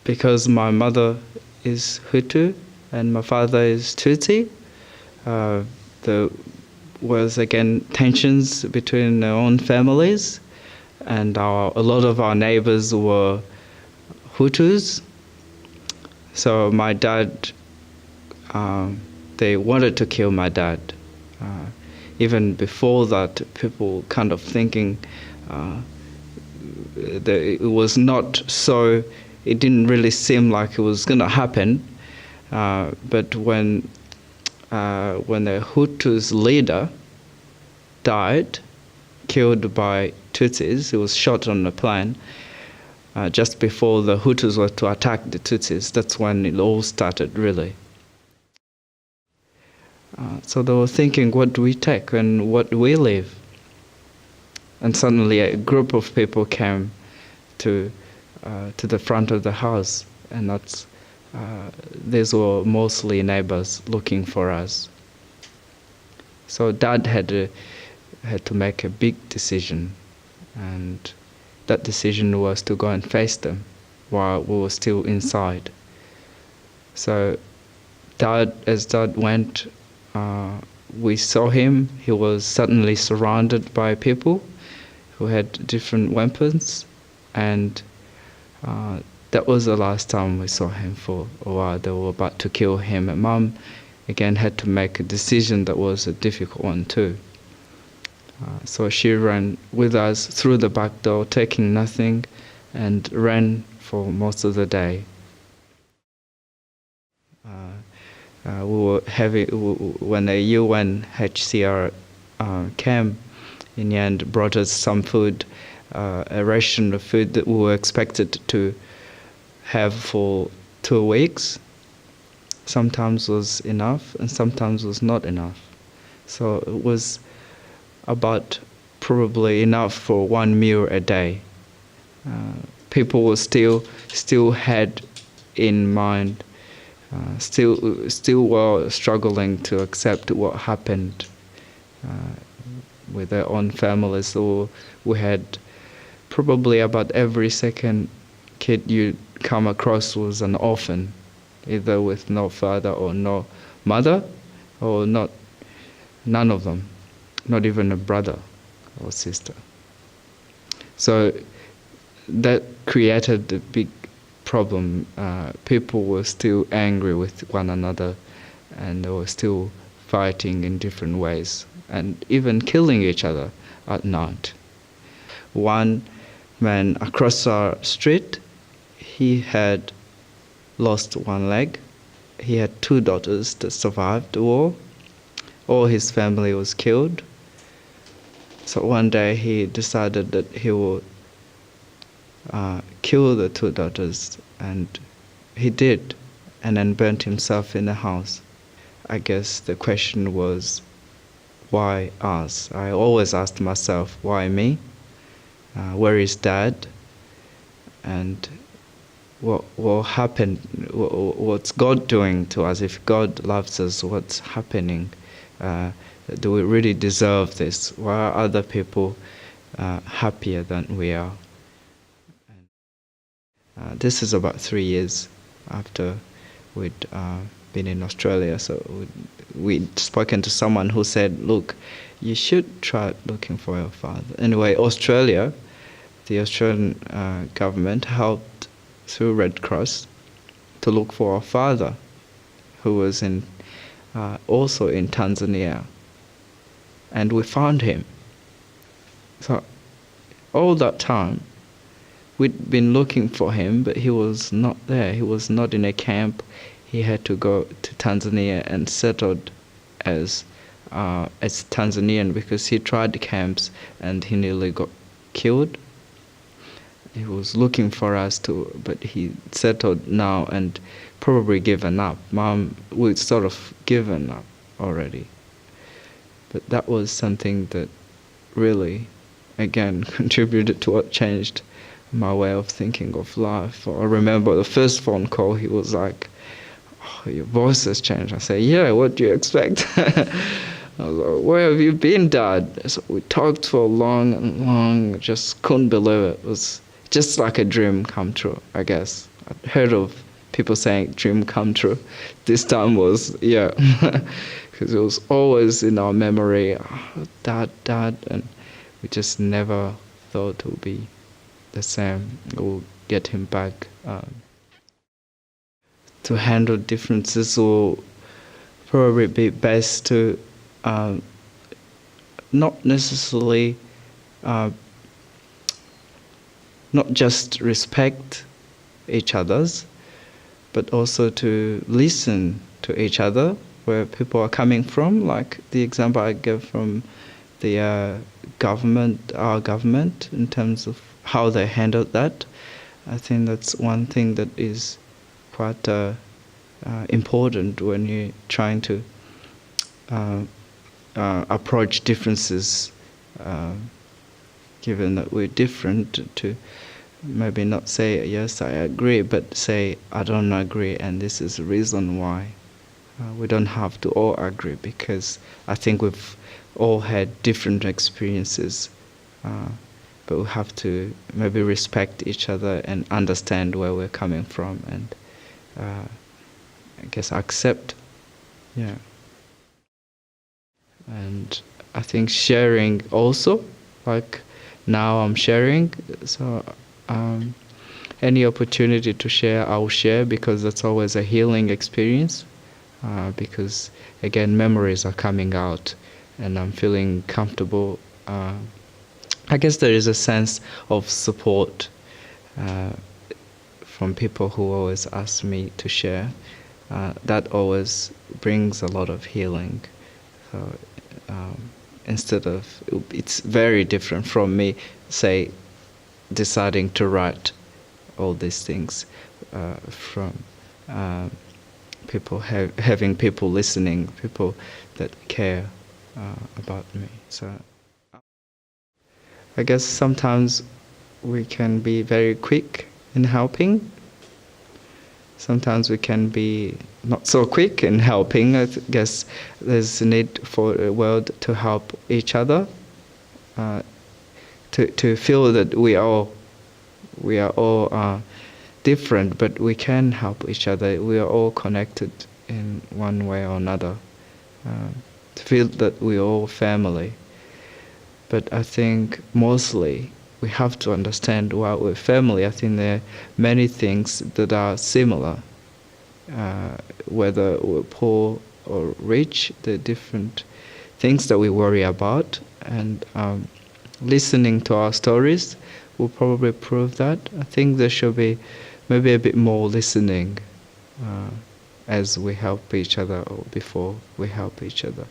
because my mother is Hutu and my father is Tutsi, there was again tensions between our own families, and a lot of our neighbors were Hutus. So my dad, they wanted to kill my dad. Even before that, people kind of thinking that it was not so, it didn't really seem like it was going to happen. But when the Hutus leader died, killed by Tutsis, he was shot on the plane, just before the Hutus were to attack the Tutsis. That's when it all started, really. So they were thinking, what do we take and what do we leave? And suddenly a group of people came to the front of the house, and these were mostly neighbors looking for us. So Dad had to make a big decision, and that decision was to go and face them while we were still inside. So as Dad went, we saw him. He was suddenly surrounded by people who had different weapons, and that was the last time we saw him for a while. They were about to kill him, and Mum again had to make a decision that was a difficult one too. So she ran with us through the back door, taking nothing, and ran for most of the day. We were when the UNHCR came, in the end brought us some food, a ration of food that we were expected to have for 2 weeks. Sometimes was enough and sometimes was not enough. So it was about probably enough for 1 meal a day. People were still had in mind, still were struggling to accept what happened with their own families. So we had probably about every second kid you come across was an orphan, either with no father or no mother, or none of them, not even a brother or sister. So that created a big problem. People were still angry with one another, and they were still fighting in different ways, and even killing each other at night. One man across our street, he had lost one leg. He had 2 daughters that survived the war. All his family was killed. So one day he decided that he would kill the 2 daughters, and he did, and then burnt himself in the house. I guess the question was, why us? I always asked myself, why me? Where is Dad? And what happened? What's God doing to us? If God loves us, what's happening? Do we really deserve this? Why are other people happier than we are? This is about 3 years after we'd been in Australia. So we'd spoken to someone who said, look, you should try looking for your father. Anyway, Australia, the Australian government helped through Red Cross to look for our father, who was also in Tanzania. And we found him. So all that time, we'd been looking for him, but he was not there. He was not in a camp. He had to go to Tanzania and settled as Tanzanian, because he tried the camps and he nearly got killed. He was looking for us too, but he settled now and probably given up. Mom, we'd sort of given up already. But that was something that really, again, contributed to what changed my way of thinking of life. I remember the first phone call, he was like, oh, your voice has changed. I said, yeah, what do you expect? I was like, where have you been, Dad? So we talked for long and long, just couldn't believe it. It was just like a dream come true, I guess. I've heard of people saying dream come true. This time was, yeah, because it was always in our memory, oh, dad, and we just never thought it would be the same. We'll get him back. To handle differences will probably be best to not necessarily not just respect each other's, but also to listen to each other, where people are coming from. Like the example I gave from the government, our government, in terms of how they handled that. I think that's one thing that is quite important when you're trying to approach differences, given that we're different, to maybe not say, yes, I agree, but say, I don't agree, and this is the reason why. We don't have to all agree, because I think we've all had different experiences, but we have to maybe respect each other and understand where we're coming from, and I guess accept. Yeah. And I think sharing also, like now I'm sharing, so any opportunity to share, I'll share, because that's always a healing experience, because again, memories are coming out and I'm feeling comfortable. I guess there is a sense of support from people who always ask me to share. That always brings a lot of healing. So instead of, it's very different from me, say, deciding to write all these things, from people having people listening, people that care about me. So I guess sometimes we can be very quick in helping. Sometimes we can be not so quick in helping. I guess there's a need for the world to help each other, to feel that we are all different, but we can help each other. We are all connected in one way or another. To feel that we're all family. But I think mostly we have to understand, while we're family, I think there are many things that are similar. Whether we're poor or rich, the different things that we worry about, and listening to our stories will probably prove that. I think there should be maybe a bit more listening as we help each other, or before we help each other.